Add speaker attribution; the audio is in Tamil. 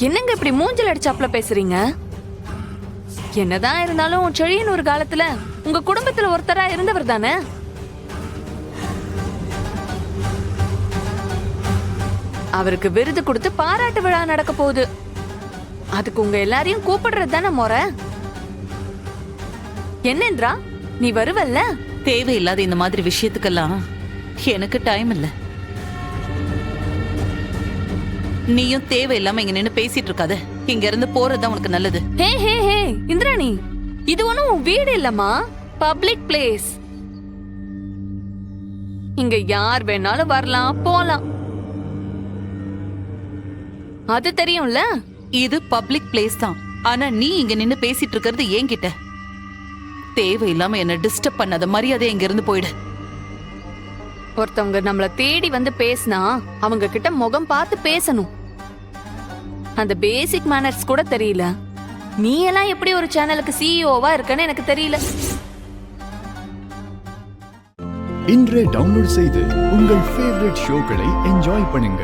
Speaker 1: என்னங்க இப்படி மூஞ்சில அடிச்சாப்ல பேசுறீங்க? என்னதான் இருந்தாலும் செழியன் ஒரு காலத்துல உங்க குடும்பத்துல ஒருத்தரா இருந்தவர் தானே. அவருக்கு விருது கொடுத்து பாராட்டு விழா நடக்க போகுது. அதுக்கு உங்க எல்லாரையும் கூப்பிடுறது தானே முறை. என்னன்றா நீ வருவல்ல?
Speaker 2: தேவையில்லாத இந்த மாதிரி விஷயத்துக்கெல்லாம் எனக்கு டைம் இல்ல. நீயும் தேவையில்லாம இங்க நின்னு பேசிட்டு இருக்காத. இங்க இருந்து போறதுதான் உனக்கு நல்லது.
Speaker 1: ஹே ஹே ஹே இந்திராணி, இது ஒண்ணும் உன் வீடு இல்லம்மா, பப்ளிக் பிளேஸ். இங்க யார் வேணாலும் வரலாம் போலாம், அது தெரியும்ல.
Speaker 2: இது பப்ளிக் பிளேஸ் தான். ஆனா நீ இங்க நின்னு பேசிட்டு இருக்கிறது என்கிட்ட. தேவையில்லாம என்ன டிஸ்டர்ப் பண்ணாத. மரியாதை இங்க இருந்து போயிடு.
Speaker 1: ஒருத்தவங்க நம்மள தேடி வந்து பேசினா அவங்க கிட்ட முகம் பார்த்து பேசணும். அந்த பேசிக் மேனர்ஸ் கூட தெரியல. நீ எல்லாம் எப்படி ஒரு சேனலுக்கு சிஇஓவா இருக்கன்னு எனக்கு தெரியல.
Speaker 3: இன்றே டவுன்லோட் செய்து உங்கள் ஃபேவரட் ஷோக்களை என்ஜாய் பண்ணுங்க.